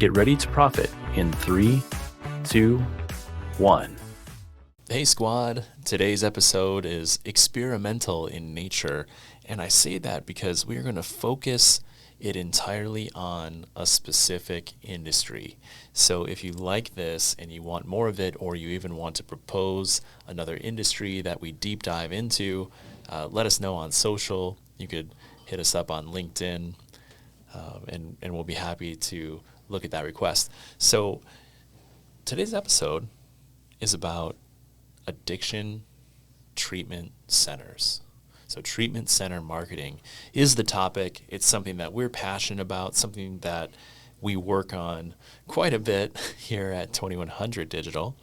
Get ready to profit in 3, 2, 1. Hey squad, today's episode is experimental in nature, and I say that because we are going to focus it entirely on a specific industry. So if you like this and you want more of it, or you even want to propose another industry that we deep dive into, let us know on social. You could hit us up on LinkedIn, and we'll be happy to look at that request. So today's episode is about addiction treatment centers. So treatment center marketing is the topic. It's something that we're passionate about, something that we work on quite a bit here at 2100 Digital.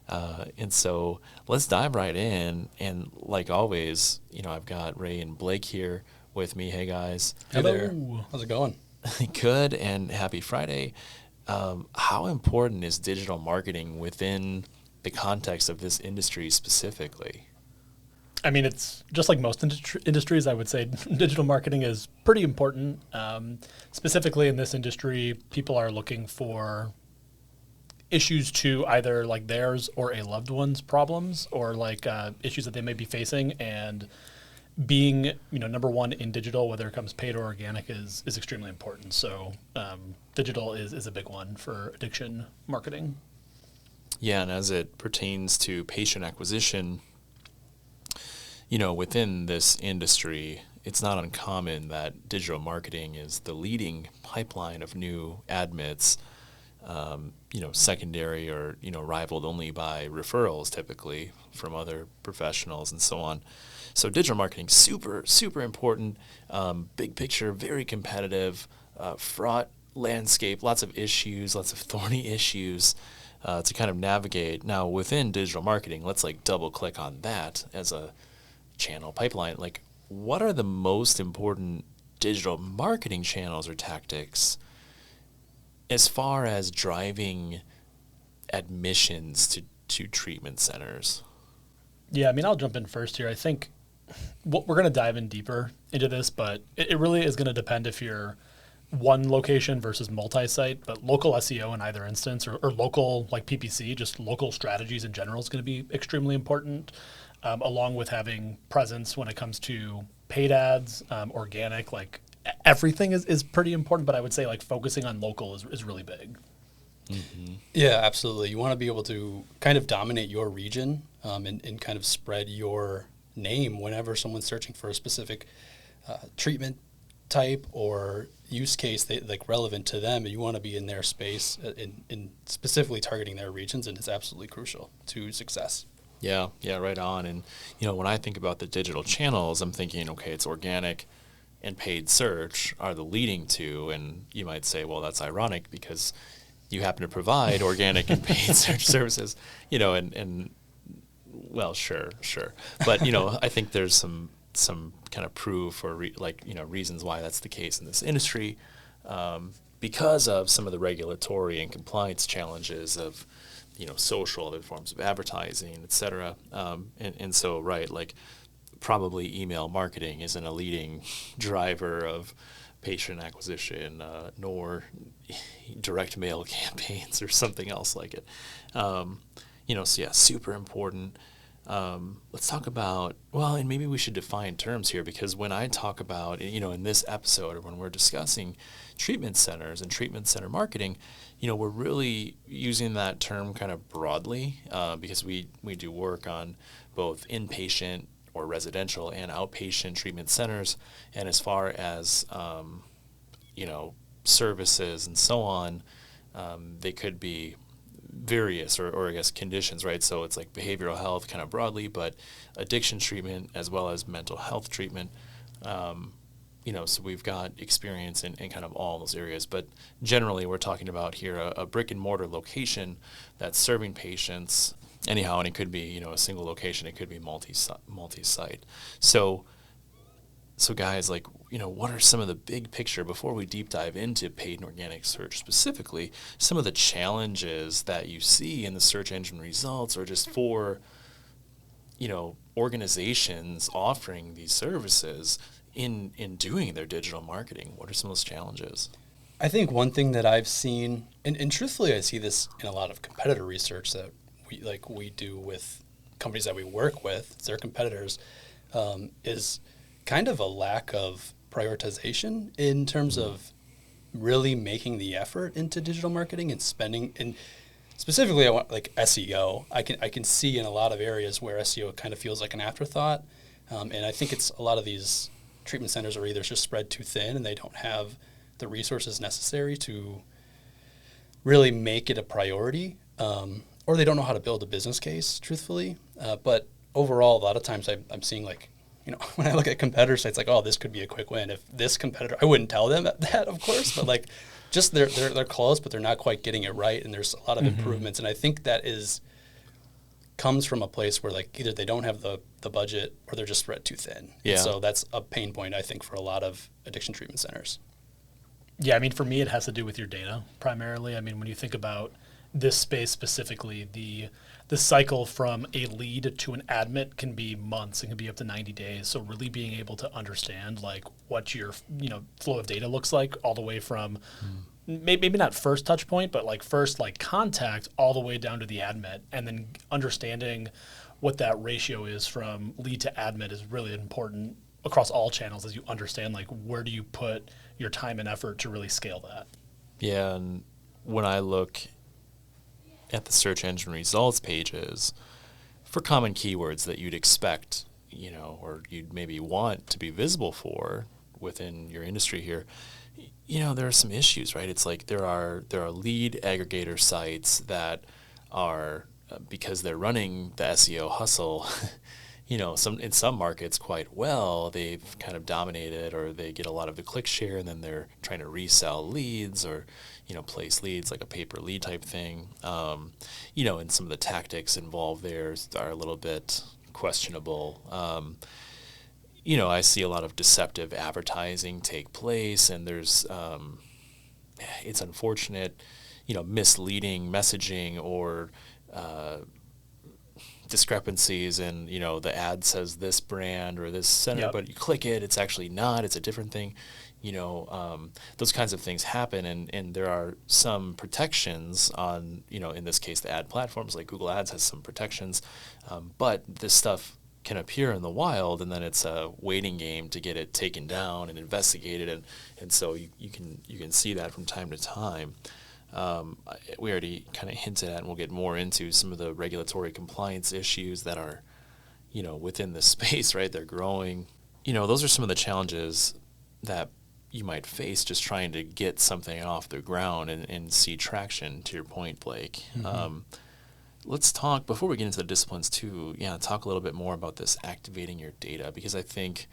And so let's dive right in. And like always, I've got Ray and Blake here with me. Hey guys. Hey there. How's it going? Good, and happy Friday. How important is digital marketing within the context of this industry specifically? I mean, it's just like most industries, I would say digital marketing is pretty important. Specifically in this industry, people are looking for issues to either like theirs or a loved one's problems, or like issues that they may be facing, and being, number one in digital, whether it comes paid or organic, is extremely important. So digital is a big one for addiction marketing. Yeah, and as it pertains to patient acquisition, within this industry, it's not uncommon that digital marketing is the leading pipeline of new admits, secondary or, rivaled only by referrals typically from other professionals and so on. So digital marketing, super, super important, big picture, very competitive, fraught landscape, lots of issues, lots of thorny issues to kind of navigate. Now within digital marketing, let's double click on that as a channel pipeline. What are the most important digital marketing channels or tactics as far as driving admissions to treatment centers? Yeah, I mean, I'll jump in first here. I think we're going to dive in deeper into this, but it really is going to depend if you're one location versus multi-site. But local SEO in either instance, or local like PPC, just local strategies in general, is going to be extremely important, along with having presence when it comes to paid ads, organic. Everything is pretty important, but I would say focusing on local is really big. Mm-hmm. Yeah, absolutely. You want to be able to kind of dominate your region and kind of spread your name whenever someone's searching for a specific treatment type or use case relevant to them, and you want to be in their space in specifically targeting their regions, and it's absolutely crucial to success. Yeah, right on. And when I think about the digital channels, I'm thinking, okay, it's organic and paid search are the leading two, and you might say, well, that's ironic because you happen to provide organic and paid search services, and well, sure. But, I think there's some kind of proof or reasons why that's the case in this industry, because of some of the regulatory and compliance challenges of, social, other forms of advertising, et cetera. And so, right, probably email marketing isn't a leading driver of patient acquisition, nor direct mail campaigns or something else like it. So yeah, super important. Let's talk about, and maybe we should define terms here, because when I talk about, in this episode, or when we're discussing treatment centers and treatment center marketing, we're really using that term kind of broadly, because we do work on both inpatient or residential and outpatient treatment centers. And as far as, services and so on, they could be various or I guess conditions, right? So it's behavioral health kind of broadly, but addiction treatment as well as mental health treatment. So we've got experience in kind of all those areas, but generally we're talking about here a brick and mortar location that's serving patients anyhow, and it could be, a single location, it could be multi-site. So guys, what are some of the big picture, before we deep dive into paid and organic search specifically, some of the challenges that you see in the search engine results, or just for, organizations offering these services in doing their digital marketing? What are some of those challenges? I think one thing that I've seen, and truthfully I see this in a lot of competitor research that we do with companies that we work with, it's their competitors, is kind of a lack of prioritization in terms of really making the effort into digital marketing and spending. And specifically, I want like SEO. I can see in a lot of areas where SEO kind of feels like an afterthought, and I think it's a lot of these treatment centers are either just spread too thin and they don't have the resources necessary to really make it a priority, or they don't know how to build a business case, truthfully. But overall, a lot of times I'm seeing like, when I look at competitor sites, like, oh, this could be a quick win. If this competitor, I wouldn't tell them that, of course, but like, just they're close, but they're not quite getting it right, and there's a lot of improvements. And I think that comes from a place where like either they don't have the budget or they're just spread too thin. Yeah. And so that's a pain point, I think, for a lot of addiction treatment centers. Yeah, I mean, for me, it has to do with your data primarily. I mean, when you think about this space specifically, the cycle from a lead to an admit can be months. It can be up to 90 days. So really being able to understand like what your flow of data looks like all the way from maybe not first touch point, but like first like contact all the way down to the admit, and then understanding what that ratio is from lead to admit is really important across all channels as you understand like where do you put your time and effort to really scale that. Yeah, and when I look at the search engine results pages for common keywords that you'd expect, or you'd maybe want to be visible for within your industry here, there are some issues, right? It's like there are lead aggregator sites that are, because they're running the SEO hustle, in some markets quite well, they've kind of dominated, or they get a lot of the click share, and then they're trying to resell leads or, place leads like a pay-per lead type thing. And some of the tactics involved there are a little bit questionable. I see a lot of deceptive advertising take place, and there's, it's unfortunate, misleading messaging or discrepancies in, the ad says this brand or this center, but you click it, it's actually not, it's a different thing. Those kinds of things happen, and there are some protections on, in this case, the ad platforms like Google Ads has some protections, but this stuff can appear in the wild, and then it's a waiting game to get it taken down and investigated, and so you can see that from time to time. We already kind of hinted at, and we'll get more into some of the regulatory compliance issues that are, within the space, right? They're growing. Those are some of the challenges that you might face just trying to get something off the ground and see traction, to your point, Blake. Let's talk, before we get into the disciplines too, talk a little bit more about this activating your data, because I think,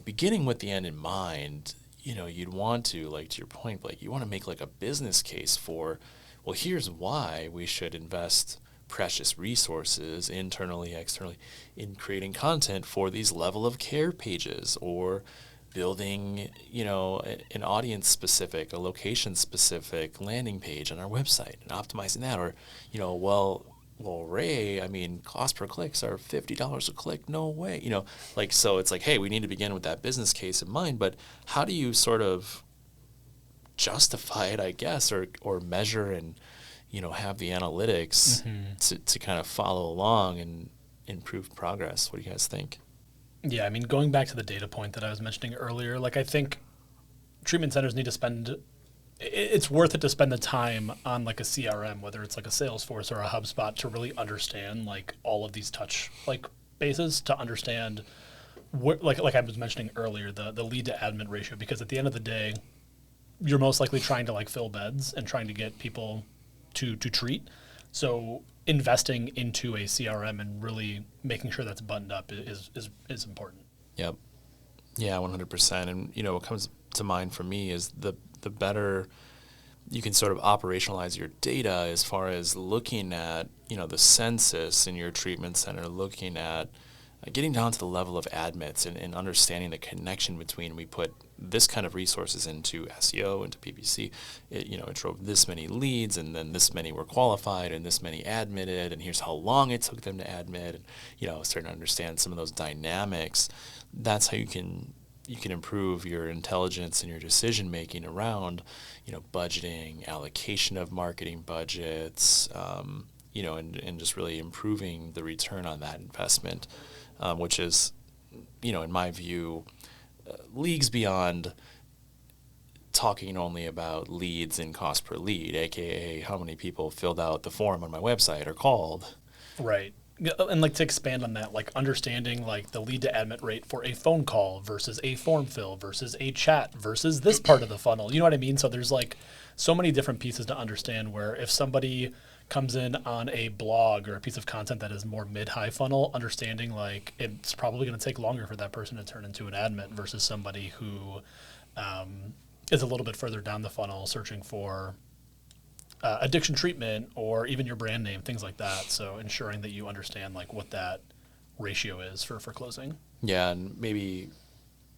beginning with the end in mind, you'd want to, like, to your point, Blake, you want to make like a business case for, well, here's why we should invest precious resources internally, externally, in creating content for these level of care pages, or building, an audience specific, a location specific landing page on our website and optimizing that, or, well, Ray, cost per clicks are $50 a click. No way, so it's like, hey, we need to begin with that business case in mind, but how do you sort of justify it, I guess, or measure and, have the analytics to kind of follow along and improve progress? What do you guys think? Yeah, going back to the data point that I was mentioning earlier, like I think treatment centers need to it's worth it to spend the time on like a CRM, whether it's like a Salesforce or a HubSpot, to really understand like all of these touch like bases, to understand what, like I was mentioning earlier, the lead to admin ratio, because at the end of the day, you're most likely trying to like fill beds and trying to get people to treat. So investing into a CRM and really making sure that's buttoned up is important. Yep. Yeah, 100%. And, what comes to mind for me is the better you can sort of operationalize your data as far as looking at, the census in your treatment center, looking at getting down to the level of admits and understanding the connection between, we put this kind of resources into SEO, into PPC, it drove this many leads, and then this many were qualified, and this many admitted, and here's how long it took them to admit, and, starting to understand some of those dynamics. That's how you can you can improve your intelligence and your decision making around, budgeting, allocation of marketing budgets, and just really improving the return on that investment, which is, in my view, leagues beyond talking only about leads and cost per lead, aka how many people filled out the form on my website or called. Right. And like to expand on that, like understanding like the lead to admit rate for a phone call versus a form fill versus a chat versus this part of the funnel. You know what I mean? So there's like so many different pieces to understand where if somebody comes in on a blog or a piece of content that is more mid-high funnel, understanding like it's probably going to take longer for that person to turn into an admin versus somebody who is a little bit further down the funnel searching for addiction treatment or even your brand name, things like that. So ensuring that you understand like what that ratio is for closing. Yeah, and maybe,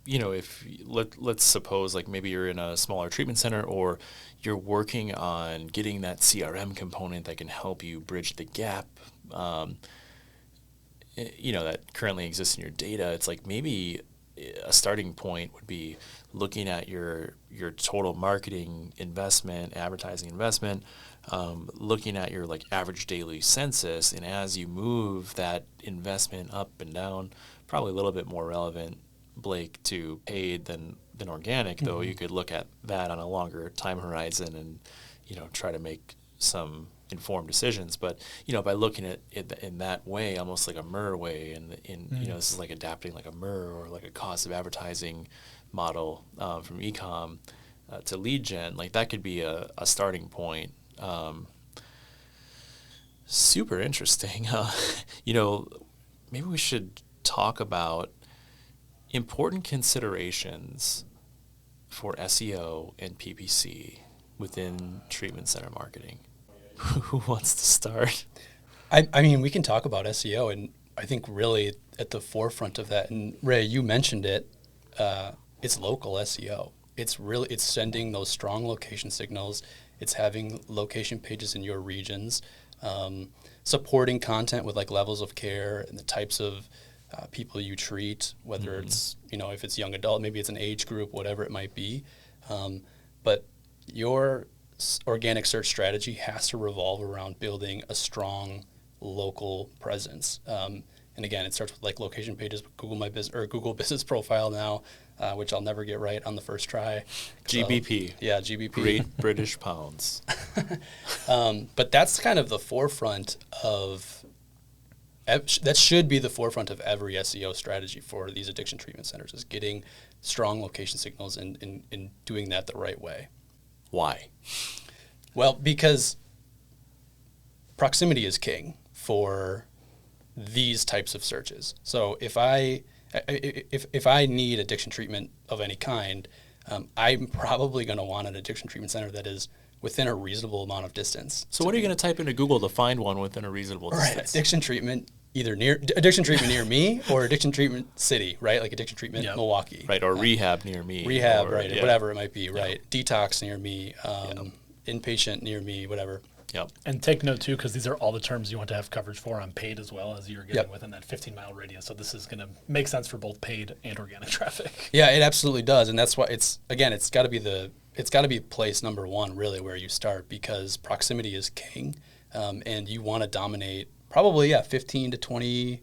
if let's suppose like maybe you're in a smaller treatment center or you're working on getting that CRM component that can help you bridge the gap, that currently exists in your data. It's like maybe a starting point would be looking at your total marketing investment, advertising investment, looking at your like average daily census, and as you move that investment up and down, probably a little bit more relevant, Blake, to paid than organic, though you could look at that on a longer time horizon and try to make some informed decisions. But by looking at it in that way, almost like a MER way, and this is like adapting like a MER or like a cost of advertising model from ecom to lead gen, like that could be a starting point. Super interesting. Maybe we should talk about important considerations for SEO and PPC within treatment center marketing. Who wants to start? I mean, we can talk about SEO, and I think really at the forefront of that, and Ray, you mentioned it, it's local SEO. It's sending those strong location signals. It's having location pages in your regions, supporting content with like levels of care and the types of people you treat, whether it's, if it's young adult, maybe it's an age group, whatever it might be. But your organic search strategy has to revolve around building a strong local presence. And again, it starts with like location pages, Google My Business or Google Business Profile now, which I'll never get right on the first try. GBP. Yeah, GBP. Great British Pounds. But that's kind of the forefront of, that should be the forefront of every SEO strategy for these addiction treatment centers, is getting strong location signals and doing that the right way. Why? Well, because proximity is king for these types of searches. So if I need addiction treatment of any kind, I'm probably going to want an addiction treatment center that is within a reasonable amount of distance. So what are you going to type into Google to find one within a reasonable distance? Right, addiction treatment near me or addiction treatment city, right? Like addiction treatment Milwaukee. Right, or rehab near me. Rehab, or, right, whatever it might be, right? Detox near me, inpatient near me, whatever. Yep. And take note too, because these are all the terms you want to have coverage for on paid as well, as you're getting within that 15-mile radius. So this is going to make sense for both paid and organic traffic. Yeah, it absolutely does, and that's why it's got to be place number one really where you start, because proximity is king, and you want to dominate probably 15 to 20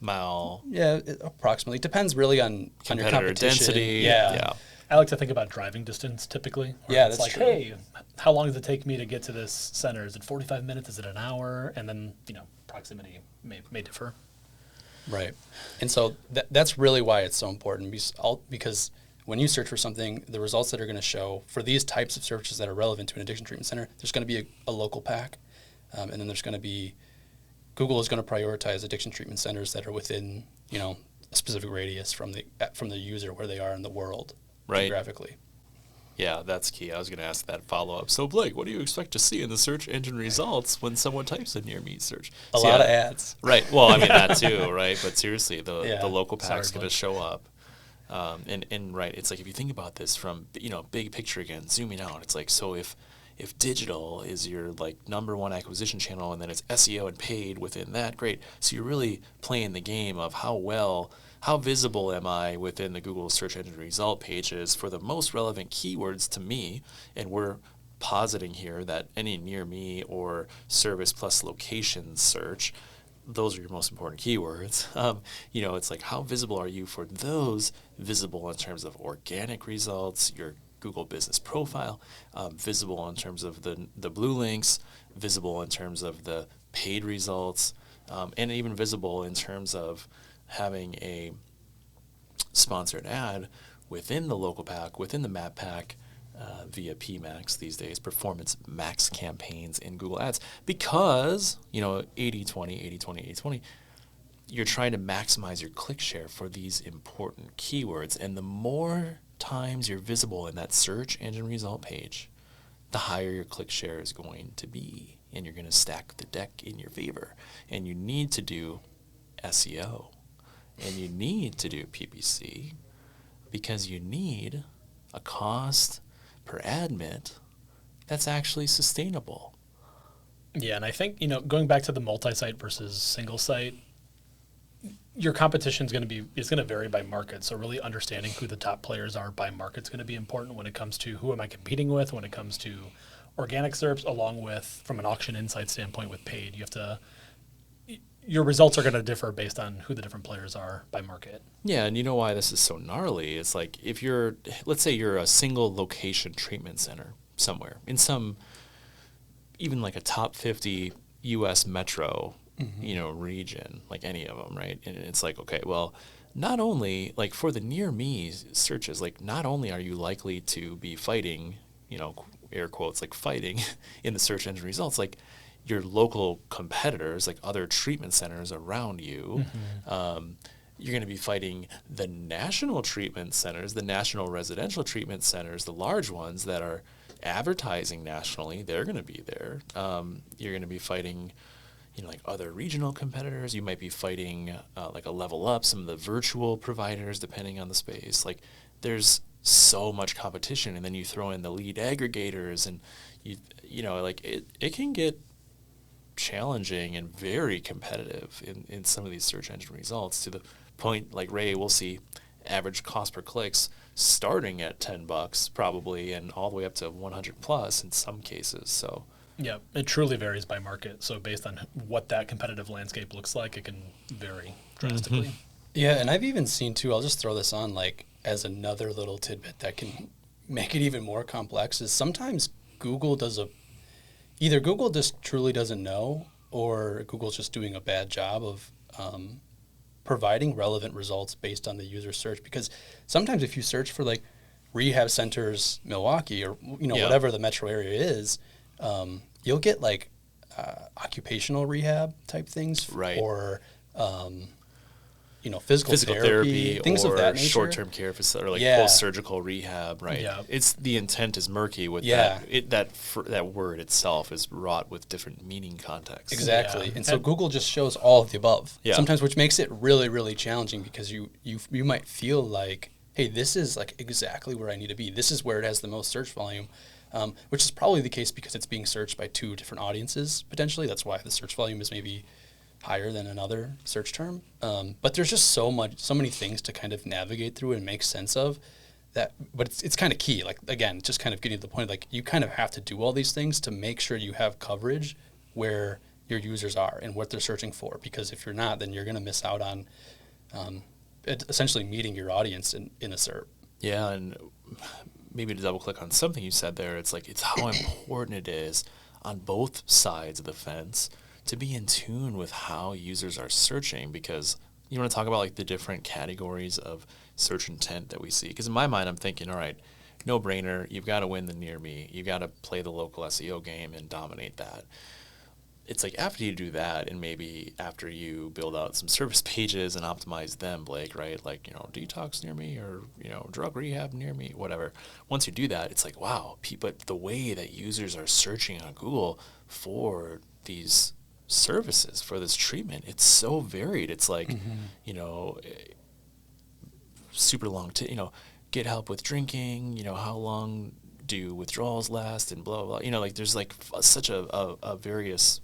mile. Yeah, approximately. Depends really on your competition. Density. Yeah. I like to think about driving distance typically. Yeah, it's that's like, true. hey, how long does it take me to get to this center? Is it 45 minutes? Is it an hour? And then, proximity may differ. Right. And so that's really why it's so important, because when you search for something, the results that are going to show for these types of searches that are relevant to an addiction treatment center, there's going to be a local pack, and then there's going to be, Google is going to prioritize addiction treatment centers that are within, a specific radius from the user where they are in the world. Right. Geographically. Yeah, that's key. I was going to ask that follow-up. So, Blake, what do you expect to see in the search engine results when someone types in near me search? A lot of ads. Right. Well, I mean, that too, right? But seriously, the local pack's going to show up. And right, it's like if you think about this from, big picture again, zooming out, it's like, so if digital is your like number one acquisition channel and then it's SEO and paid within that, great. So you're really playing the game of how how visible am I within the Google search engine result pages for the most relevant keywords to me? And we're positing here that any near me or service plus location search, those are your most important keywords. It's like, how visible are you for those? Visible in terms of organic results, your Google business profile, visible in terms of the blue links, visible in terms of the paid results, and even visible in terms of having a sponsored ad within the local pack, within the map pack, via PMax these days, performance max campaigns in Google Ads, because 80-20, 80-20, 80-20, you're trying to maximize your click share for these important keywords. And the more times you're visible in that search engine result page, the higher your click share is going to be, and you're going to stack the deck in your favor. And you need to do SEO, and you need to do PPC, because you need a cost per admit that's actually sustainable. Yeah, and I think, going back to the multi-site versus single site, your competition is going to vary by market. So really understanding who the top players are by market is going to be important when it comes to who am I competing with, when it comes to organic SERPs, along with, from an auction insight standpoint, with paid. Your results are going to differ based on who the different players are by market. Yeah, and you know why this is so gnarly? It's like, let's say you're a single location treatment center somewhere in some, even like a top 50 U.S. metro, region, like any of them, right? And it's like, okay, well, not only, like for the near me searches, like not only are you likely to be fighting, air quotes, like fighting in the search engine results, like your local competitors, like other treatment centers around you, you're going to be fighting the national treatment centers, the national residential treatment centers, the large ones that are advertising nationally. They're going to be there. You're going to be fighting, like other regional competitors. You might be fighting like a level up, some of the virtual providers, depending on the space. Like there's so much competition, and then you throw in the lead aggregators, and it can get challenging and very competitive in some of these search engine results, to the point, like Ray, we'll see average cost per clicks starting at $10 probably, and all the way up to 100 plus in some cases. So yeah, it truly varies by market. So based on what that competitive landscape looks like, it can vary drastically. Yeah, and I've even seen too, I'll just throw this on like as another little tidbit that can make it even more complex, is sometimes either Google just truly doesn't know, or Google's just doing a bad job of providing relevant results based on the user search. Because sometimes if you search for like rehab centers Milwaukee, or whatever the metro area is, you'll get like occupational rehab type things, right, or physical therapy, things of that nature. Short-term care facility, or like post-surgical rehab, right? Yeah. It's the intent is murky with that. That word itself is wrought with different meaning contexts. Exactly, and so Google just shows all of the above. Yeah. Sometimes, which makes it really, really challenging, because you might feel like, hey, this is like exactly where I need to be. This is where it has the most search volume, which is probably the case because it's being searched by two different audiences potentially. That's why the search volume is maybe higher than another search term. But there's just so many things to kind of navigate through and make sense of that. But it's kind of key. Like, again, just kind of getting to the point, like you kind of have to do all these things to make sure you have coverage where your users are and what they're searching for. Because if you're not, then you're going to miss out on essentially meeting your audience in a SERP. Yeah, and maybe to double click on something you said there, it's like, it's how important it is on both sides of the fence to be in tune with how users are searching, because you want to talk about like the different categories of search intent that we see. Because in my mind, I'm thinking, all right, no brainer, you've got to win the near me, you've got to play the local SEO game and dominate that. It's like, after you do that, and maybe after you build out some service pages and optimize them, Blake, right? Like, detox near me, or, drug rehab near me, whatever. Once you do that, it's like, wow, but the way that users are searching on Google for these services, for this treatment, it's so varied. It's like, super long, get help with drinking, how long do withdrawals last, and blah, blah, blah. Like there's like such a various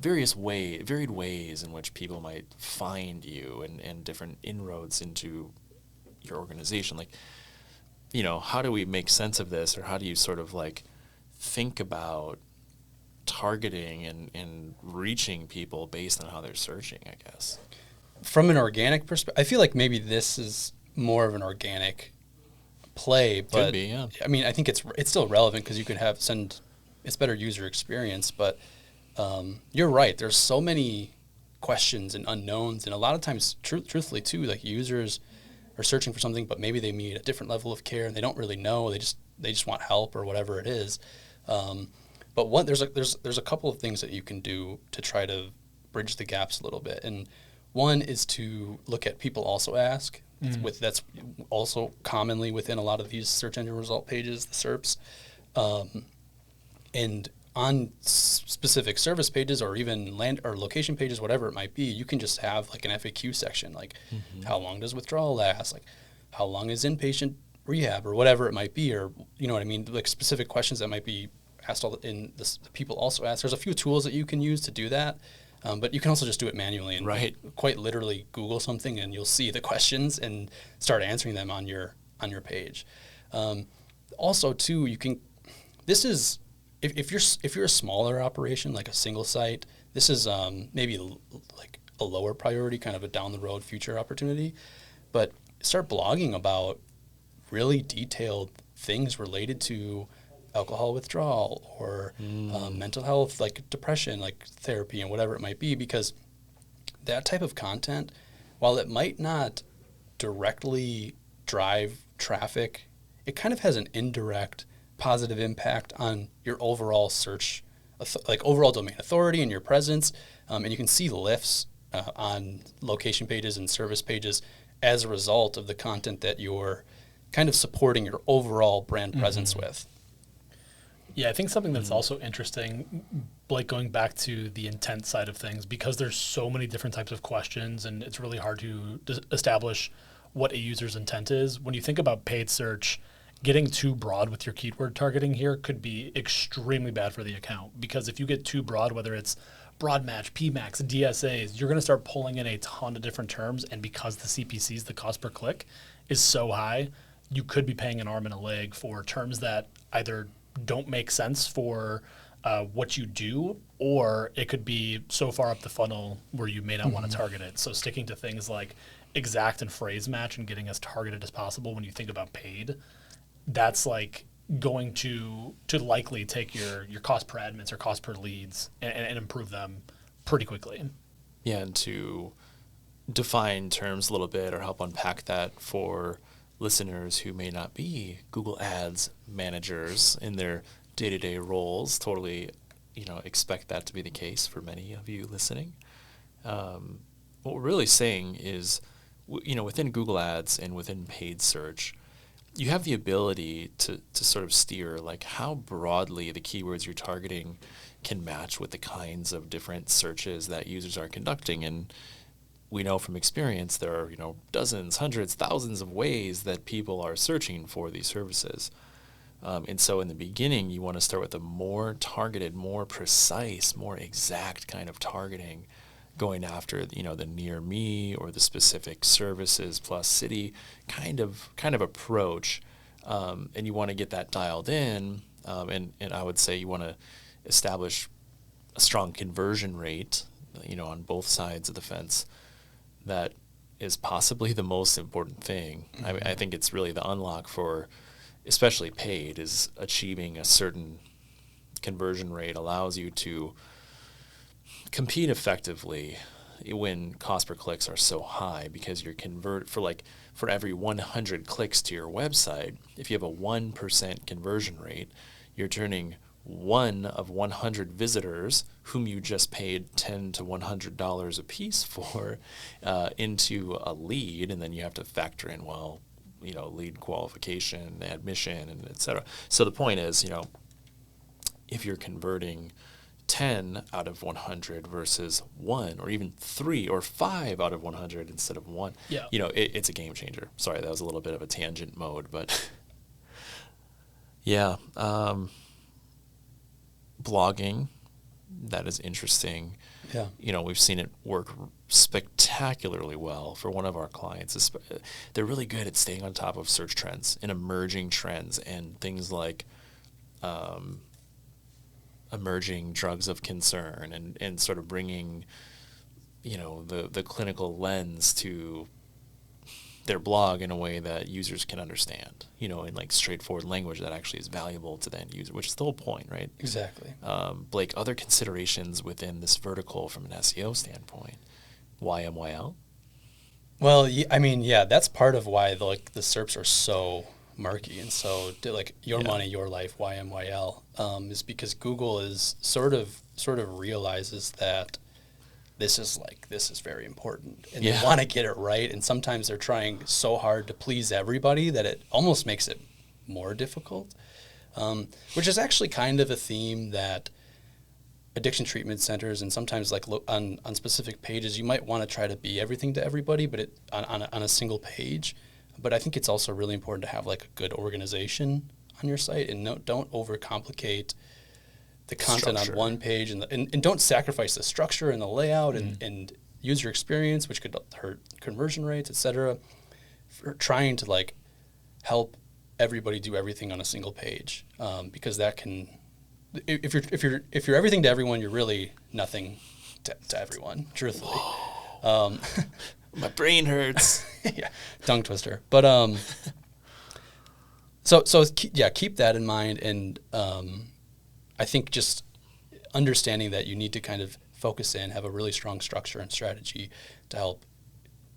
varied ways in which people might find you and different inroads into your organization. Like, you know, how do we make sense of this, or how do you sort of like think about targeting and reaching people based on how they're searching, I guess? From an organic perspective, I feel like maybe this is more of an organic play, but Could be, yeah. I mean, I think it's still relevant because you could it's better user experience, but you're right. There's so many questions and unknowns, and a lot of times, truthfully too, like users are searching for something, but maybe they need a different level of care and they don't really know. They just want help or whatever it is. But there's a couple of things that you can do to try to bridge the gaps a little bit, and one is to look at people also ask. That's also commonly within a lot of these search engine result pages, the SERPs, and on specific service pages or even land or location pages, whatever it might be, you can just have like an FAQ section, like how long does withdrawal last, like how long is inpatient rehab, or whatever it might be, or you know what I mean, like specific questions that might be asked the people also ask. There's a few tools that you can use to do that. But you can also just do it manually and quite literally Google something and you'll see the questions and start answering them on your page. Also, too, you can. This is if you're a smaller operation like a single site. This is maybe like a lower priority, kind of a down the road future opportunity. But start blogging about really detailed things related to alcohol withdrawal or mental health, like depression, like therapy and whatever it might be, because that type of content, while it might not directly drive traffic, it kind of has an indirect positive impact on your overall search, like overall domain authority and your presence. And you can see lifts on location pages and service pages as a result of the content that you're kind of supporting your overall brand presence with. Yeah, I think something that's also interesting, Blake, going back to the intent side of things, because there's so many different types of questions and it's really hard to establish what a user's intent is. When you think about paid search, getting too broad with your keyword targeting here could be extremely bad for the account, because if you get too broad, whether it's broad match, PMAX, DSAs, you're going to start pulling in a ton of different terms, and because the CPCs, the cost per click, is so high, you could be paying an arm and a leg for terms that either don't make sense for what you do, or it could be so far up the funnel where you may not want to target it. So sticking to things like exact and phrase match and getting as targeted as possible when you think about paid, that's like going to likely take your cost per admins or cost per leads and improve them pretty quickly. Yeah, and to define terms a little bit or help unpack that for listeners who may not be Google Ads managers in their day-to-day roles, totally, expect that to be the case for many of you listening. What we're really saying is, within Google Ads and within paid search, you have the ability to sort of steer like how broadly the keywords you're targeting can match with the kinds of different searches that users are conducting. And we know from experience there are, dozens, hundreds, thousands of ways that people are searching for these services. And so in the beginning, you want to start with a more targeted, more precise, more exact kind of targeting, going after, the near me or the specific services plus city kind of approach. And you want to get that dialed in. And I would say you want to establish a strong conversion rate, on both sides of the fence. That is possibly the most important thing. I think it's really the unlock for, especially paid, is achieving a certain conversion rate allows you to compete effectively when cost per clicks are so high, because you're for every 100 clicks to your website, if you have a 1% conversion rate, you're turning one of 100 visitors whom you just paid $10 to $100 a piece for into a lead, and then you have to factor in, lead qualification, admission, and et cetera. So the point is, if you're converting 10 out of 100 versus 1, or even 3 or 5 out of 100 instead of 1, it's a game changer. Sorry, that was a little bit of a tangent mode, but yeah. Blogging, that is interesting. Yeah. You know, we've seen it work spectacularly well for one of our clients. They're really good at staying on top of search trends and emerging trends and things like emerging drugs of concern and sort of bringing, you know, the clinical lens to their blog in a way that users can understand, you know, in like straightforward language that actually is valuable to the end user, which is the whole point, right? Exactly. Blake, other considerations within this vertical from an SEO standpoint, YMYL? Well, I mean, yeah, that's part of why the SERPs are so murky and so like your money, your life, YMYL, is because Google is sort of realizes that this is very important and they want to get it right. And sometimes they're trying so hard to please everybody that it almost makes it more difficult, which is actually kind of a theme that addiction treatment centers and sometimes like on specific pages, you might want to try to be everything to everybody, but on a single page. But I think it's also really important to have like a good organization on your site and don't overcomplicate the content structure on one page and don't sacrifice the structure and the layout and user experience, which could hurt conversion rates, et cetera, for trying to like help everybody do everything on a single page, because that can, if you're everything to everyone, you're really nothing to everyone, truthfully. My brain hurts. Yeah, tongue twister. But keep that in mind, and I think just understanding that you need to kind of focus in, have a really strong structure and strategy to help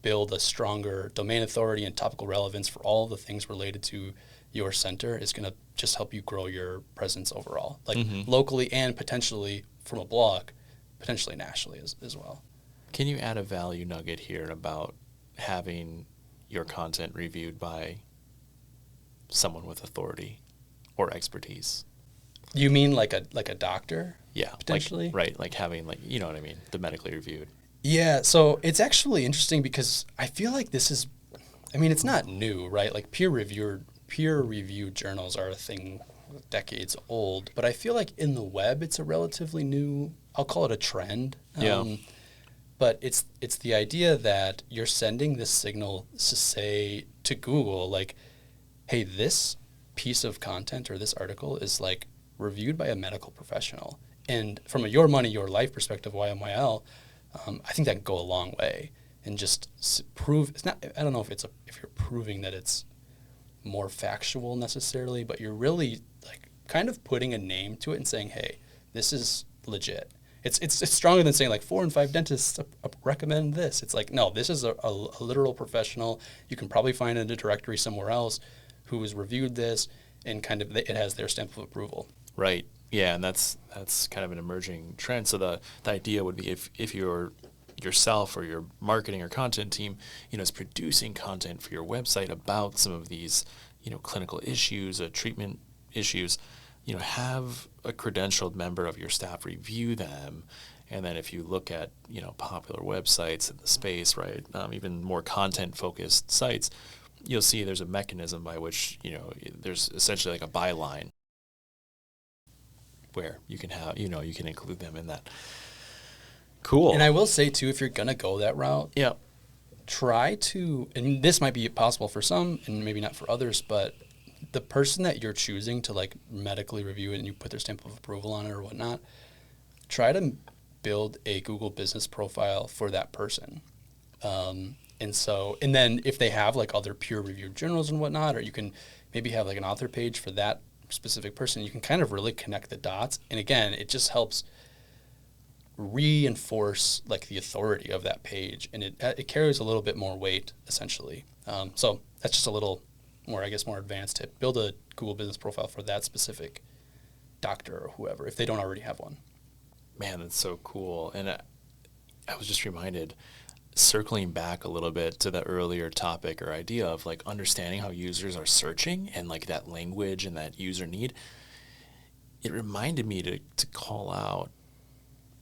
build a stronger domain authority and topical relevance for all the things related to your center is going to just help you grow your presence overall, like locally and potentially from a blog, potentially nationally as well. Can you add a value nugget here about having your content reviewed by someone with authority or expertise? You mean like a doctor? Yeah, potentially. Like having you know what I mean, the medically reviewed. Yeah, so it's actually interesting because I feel like this is, I mean, it's not new, right? Like peer-reviewed journals are a thing decades old, but I feel like in the web it's a relatively new, I'll call it a trend. But it's the idea that you're sending this signal to say to Google, like, hey, this piece of content or this article is like reviewed by a medical professional. And from a your money, your life perspective, YMYL, I think that can go a long way and just prove, it's not, I don't know if you're proving that it's more factual necessarily, but you're really like kind of putting a name to it and saying, hey, this is legit. It's stronger than saying like 4 in 5 dentists recommend this. It's like, no, this is a literal professional. You can probably find in a directory somewhere else who has reviewed this and kind of it has their stamp of approval. Right. Yeah, and that's kind of an emerging trend. So the idea would be if you're yourself or your marketing or content team, you know, is producing content for your website about some of these, you know, clinical issues, treatment issues, you know, have a credentialed member of your staff review them. And then if you look at, you know, popular websites in the space, right, even more content-focused sites, you'll see there's a mechanism by which, you know, there's essentially like a byline where you can have, you know, you can include them in that. Cool. And I will say, too, if you're going to go that route, try to, and this might be possible for some and maybe not for others, but the person that you're choosing to like medically review it and you put their stamp of approval on it or whatnot, try to build a Google business profile for that person. And then if they have like other peer reviewed journals and whatnot, or you can maybe have like an author page for that specific person, you can kind of really connect the dots. And again, it just helps reinforce like the authority of that page, and it carries a little bit more weight essentially. So that's just a little more, I guess, more advanced tip. Build a Google business profile for that specific doctor or whoever if they don't already have one. Man, that's so cool. And I was just reminded, circling back a little bit to the earlier topic or idea of like understanding how users are searching and like that language and that user need, it reminded me to call out,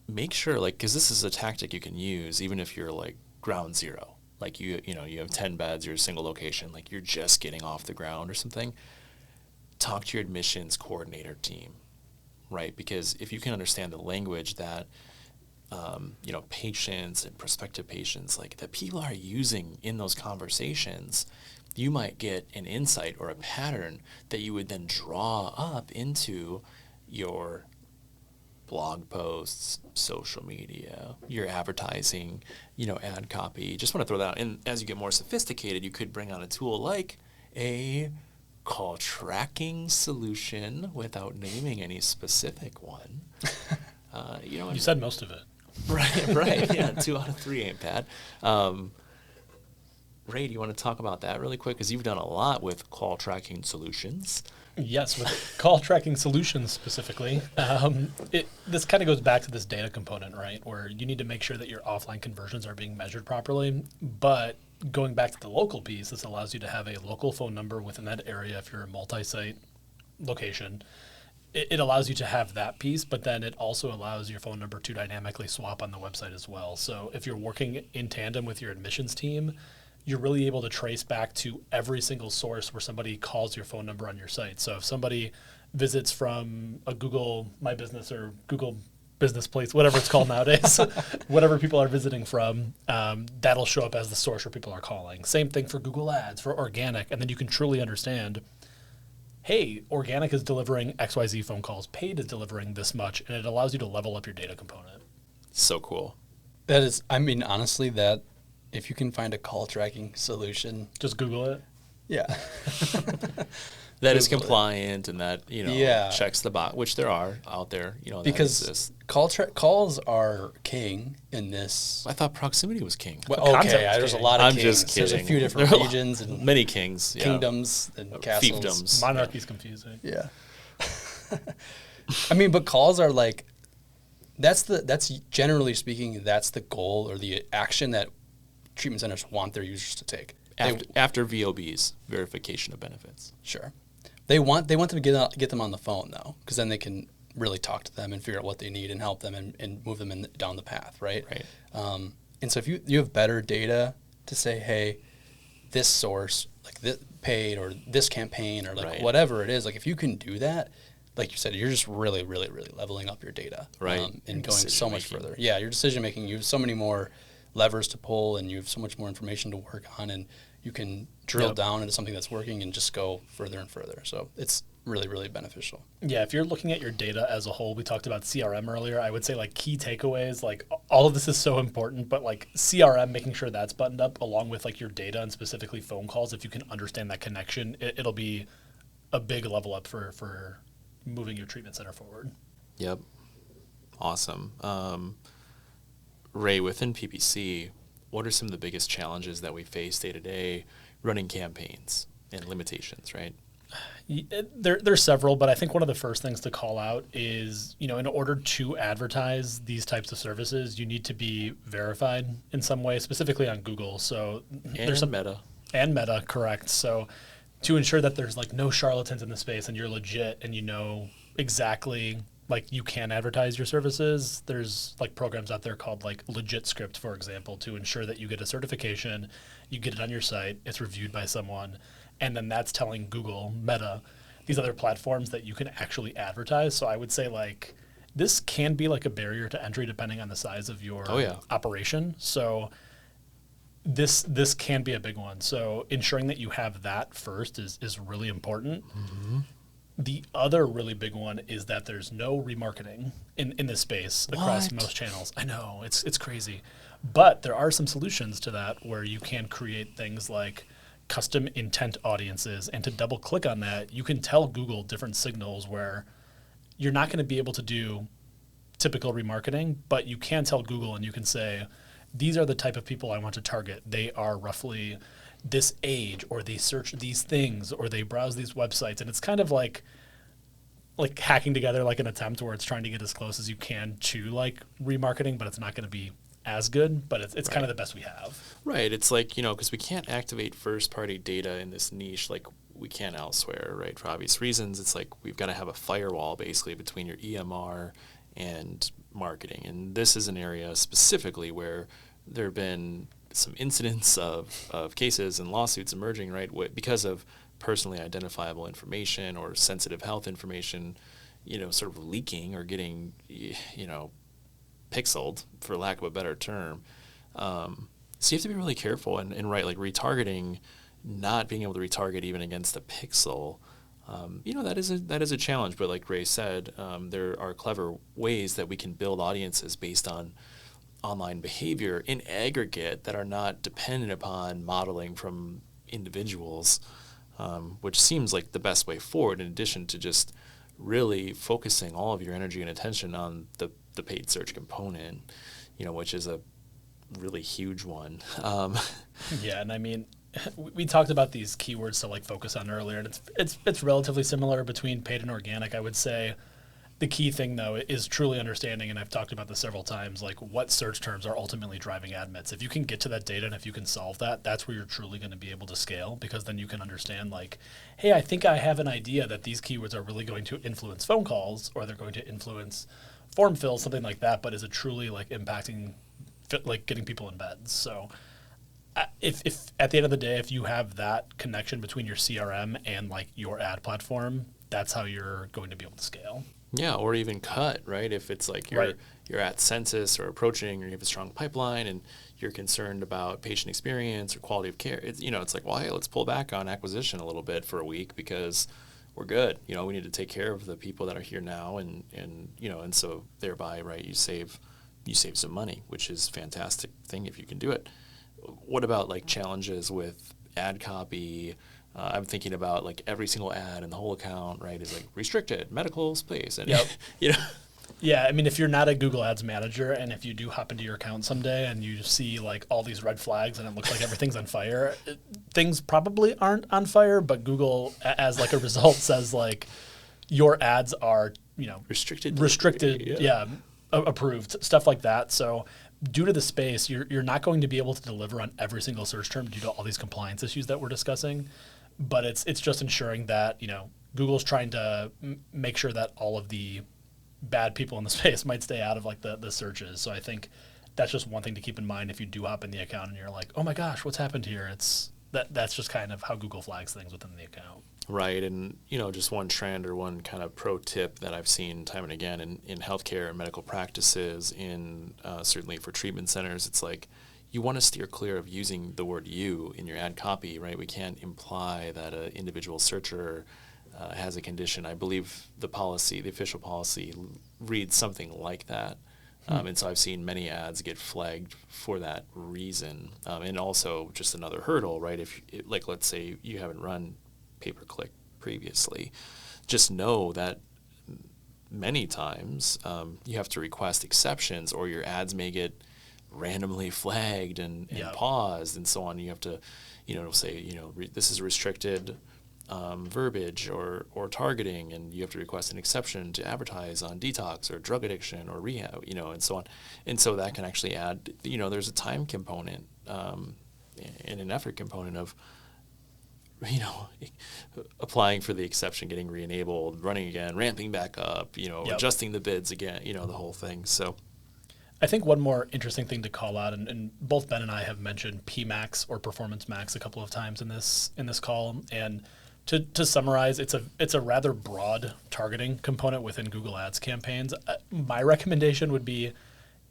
make sure, like, because this is a tactic you can use even if you're like ground zero, like you know you have 10 beds, you're a single location, like you're just getting off the ground or something. Talk to your admissions coordinator team right? Because if you can understand the language that patients and prospective patients, like that people are using in those conversations, you might get an insight or a pattern that you would then draw up into your blog posts, social media, your advertising, ad copy. Just want to throw that out. And as you get more sophisticated, you could bring on a tool like a call tracking solution without naming any specific one. You said most of it. Right. Yeah, 2 out of 3 ain't bad. Ray, do you want to talk about that really quick? Because you've done a lot with call tracking solutions. Yes, with call tracking solutions specifically. This kind of goes back to this data component, right? Where you need to make sure that your offline conversions are being measured properly. But going back to the local piece, this allows you to have a local phone number within that area if you're a multi-site location. It allows you to have that piece, but then it also allows your phone number to dynamically swap on the website as well. So if you're working in tandem with your admissions team, you're really able to trace back to every single source where somebody calls your phone number on your site. So if somebody visits from a Google My Business or Google Business Place, whatever it's called nowadays, whatever people are visiting from, that'll show up as the source where people are calling. Same thing for Google Ads, for organic, and then you can truly understand, hey, organic is delivering XYZ phone calls, paid is delivering this much, and it allows you to level up your data component. So cool. That is, honestly, that if you can find a call tracking solution, just Google it. Yeah. That is compliant and that, checks the box, which there are out there, because calls are king in this. I thought proximity was king. Well, okay, there's a lot of I'm kings. just kidding. There's a few different regions and many kings, kingdoms and castles. Fiefdoms. Monarchy's confusing. Yeah. But calls are like, that's generally speaking, that's the goal or the action that treatment centers want their users to take. After VOBs, verification of benefits. Sure. They want them to get them on the phone, though, because then they can really talk to them and figure out what they need and help them and move them down the path, right? Right. And so if you have better data to say, hey, this source, like this paid or this campaign or whatever it is, like if you can do that, like you said, you're just really, really, really leveling up your data. Right. And going so much further. Yeah, your decision making, you have so many more levers to pull and you have so much more information to work on, and you can drill down into something that's working and just go further and further. So it's really, really beneficial. Yeah, if you're looking at your data as a whole, we talked about CRM earlier, I would say like key takeaways, like all of this is so important, but like CRM, making sure that's buttoned up along with like your data and specifically phone calls, if you can understand that connection, it'll be a big level up for moving your treatment center forward. Yep. Awesome. Ray, within PPC, what are some of the biggest challenges that we face day to day running campaigns and limitations, right? There's several, but I think one of the first things to call out is, in order to advertise these types of services, you need to be verified in some way, specifically on Google. So there's some Meta. And Meta, correct. So to ensure that there's like no charlatans in the space and you're legit and you know exactly like you can advertise your services, there's like programs out there called like Legit Script, for example, to ensure that you get a certification, you get it on your site, it's reviewed by someone, and then that's telling Google, Meta, these other platforms that you can actually advertise. So I would say like this can be like a barrier to entry depending on the size of your operation. So this can be a big one. So ensuring that you have that first is really important. Mm-hmm. The other really big one is that there's no remarketing in this space across most channels. I know, it's crazy. But there are some solutions to that where you can create things like custom intent audiences. And to double click on that, you can tell Google different signals where you're not going to be able to do typical remarketing, but you can tell Google and you can say, these are the type of people I want to target. They are roughly this age, or they search these things, or they browse these websites. And it's kind of like hacking together like an attempt where it's trying to get as close as you can to like remarketing, but it's not going to be as good, but it's kind of the best we have. Right. It's like, because we can't activate first-party data in this niche like we can elsewhere, right? For obvious reasons, it's like we've got to have a firewall basically between your EMR and marketing. And this is an area specifically where there have been some incidents of cases and lawsuits emerging, right, because of personally identifiable information or sensitive health information, sort of leaking or getting, pixeled, for lack of a better term. So you have to be really careful and right, like retargeting, not being able to retarget even against a pixel. That is a challenge. But like Ray said, there are clever ways that we can build audiences based on online behavior in aggregate that are not dependent upon modeling from individuals, which seems like the best way forward, in addition to just really focusing all of your energy and attention on the paid search component, which is a really huge one. Yeah, and I mean, we talked about these keywords to like focus on earlier, and it's relatively similar between paid and organic. I would say the key thing though is truly understanding, and I've talked about this several times, like what search terms are ultimately driving ad mix. If you can get to that data and if you can solve that, that's where you're truly going to be able to scale, because then you can understand like, hey, I think I have an idea that these keywords are really going to influence phone calls, or they're going to influence form fills, something like that, but is it truly like impacting like getting people in beds? So if at the end of the day, if you have that connection between your CRM and like your ad platform, that's how you're going to be able to scale. Yeah, or even cut, right? If it's like you're at census or approaching, or you have a strong pipeline and you're concerned about patient experience or quality of care, it's like, well, hey, let's pull back on acquisition a little bit for a week because we're good. We need to take care of the people that are here now, and so thereby, right, you save some money, which is a fantastic thing if you can do it. What about like challenges with ad copy? I'm thinking about like every single ad in the whole account, right, is like restricted medical space, and Yeah, I mean, if you're not a Google Ads manager, and if you do hop into your account someday and you see like all these red flags and it looks like everything's on fire, things probably aren't on fire, but Google, as like a result, says like your ads are restricted, approved, stuff like that. So due to the space, you're not going to be able to deliver on every single search term due to all these compliance issues that we're discussing. But it's just ensuring that Google's trying to make sure that all of the bad people in the space might stay out of like the searches. So I think that's just one thing to keep in mind if you do hop in the account and you're like, oh my gosh, what's happened here? That's just kind of how Google flags things within the account. Right, and just one trend or one kind of pro tip that I've seen time and again in healthcare and medical practices, in certainly for treatment centers, it's like you want to steer clear of using the word "you" in your ad copy, right? We can't imply that an individual searcher has a condition. I believe the official policy reads something like that. And so I've seen many ads get flagged for that reason. And also just another hurdle, right? Like let's say you haven't run pay-per-click previously, just know that many times you have to request exceptions, or your ads may get randomly flagged and paused and so on. You have to, say, this is restricted verbiage or targeting, and you have to request an exception to advertise on detox or drug addiction or rehab, and so on. And so that can actually add, there's a time component and an effort component of, applying for the exception, getting re-enabled, running again, ramping back up, adjusting the bids again, the whole thing. So I think one more interesting thing to call out, and both Ben and I have mentioned PMax or Performance Max a couple of times in this call, and to summarize, it's a rather broad targeting component within Google Ads campaigns. My recommendation would be,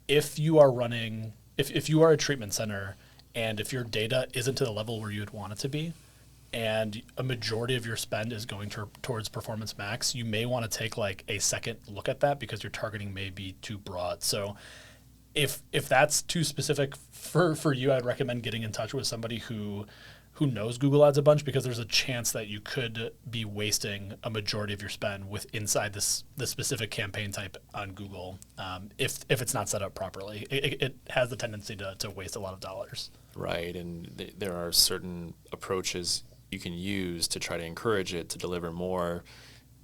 if you are a treatment center and if your data isn't to the level where you would want it to be, and a majority of your spend is going towards Performance Max, you may want to take like a second look at that, because your targeting may be too broad. So if that's too specific for you, I'd recommend getting in touch with somebody who knows Google Ads a bunch, because there's a chance that you could be wasting a majority of your spend inside the specific campaign type on Google if it's not set up properly. It has the tendency to waste a lot of dollars. Right, and there are certain approaches you can use to try to encourage it to deliver more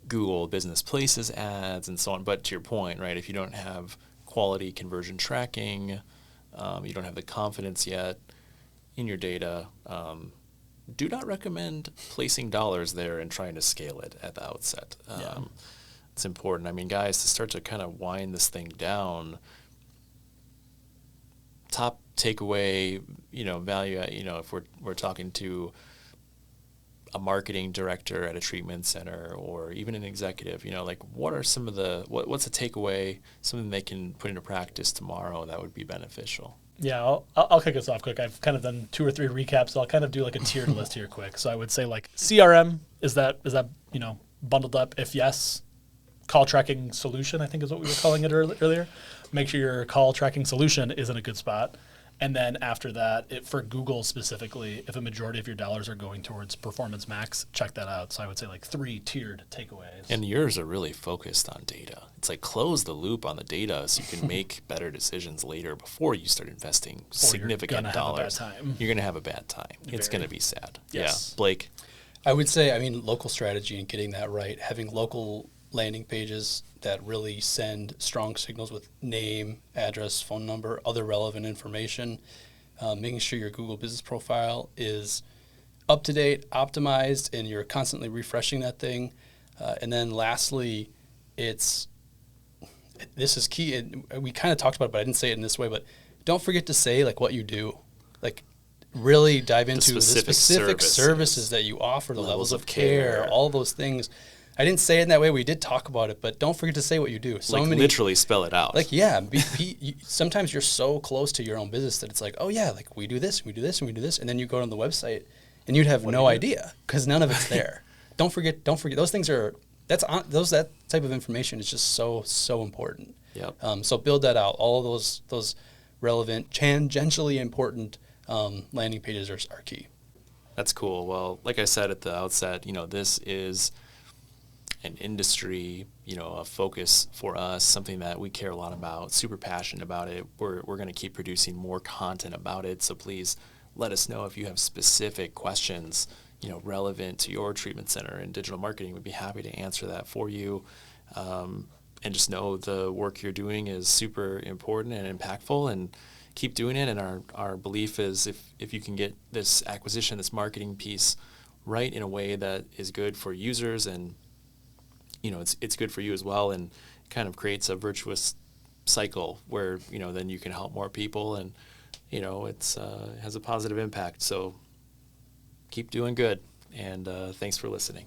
Google Business Places ads and so on. But to your point, right, if you don't have quality conversion tracking, you don't have the confidence yet in your data, do not recommend placing dollars there and trying to scale it at the outset. It's important. I mean, guys, to start to kind of wind this thing down, top takeaway, value, if we're talking to a marketing director at a treatment center or even an executive, like what are some of what's a takeaway, something they can put into practice tomorrow that would be beneficial? Yeah, I'll kick us off quick. I've kind of done 2 or 3 recaps, so I'll kind of do like a tiered list here quick. So I would say like CRM, is that bundled up? If yes, call tracking solution, I think is what we were calling it earlier. Make sure your call tracking solution is in a good spot. And then after that, for Google specifically, if a majority of your dollars are going towards Performance Max, check that out. So I would say like 3 tiered takeaways. And yours are really focused on data. It's like close the loop on the data so you can make better decisions later before you start investing significant dollars. You're going to have a bad time. It's going to be sad. Yes. Yeah. Blake? I would say, local strategy and getting that right, having local landing pages that really send strong signals with name, address, phone number, other relevant information, making sure your Google business profile is up to date, optimized, and you're constantly refreshing that thing. And then lastly, this is key, and we kind of talked about it, but I didn't say it in this way, but don't forget to say like what you do. Like really dive into the specific services that you offer, the levels of care, all those things. I didn't say it in that way. We did talk about it, but don't forget to say what you do. Literally spell it out. Sometimes you're so close to your own business that it's like, oh yeah, like we do this, we do this, and we do this, and then you go on the website and you'd have no idea because none of it's there. Don't forget. Those things that type of information is just so important. Yep. So build that out. All of those relevant, tangentially important landing pages are key. That's cool. Well, like I said at the outset, this is an industry, a focus for us, something that we care a lot about, super passionate about it. We're going to keep producing more content about it. So please let us know if you have specific questions, relevant to your treatment center and digital marketing. We'd be happy to answer that for you. And just know the work you're doing is super important and impactful, and keep doing it. And our belief is if you can get this acquisition, this marketing piece right in a way that is good for users and it's good for you as well, and kind of creates a virtuous cycle where, then you can help more people and, it has a positive impact. So keep doing good, and thanks for listening.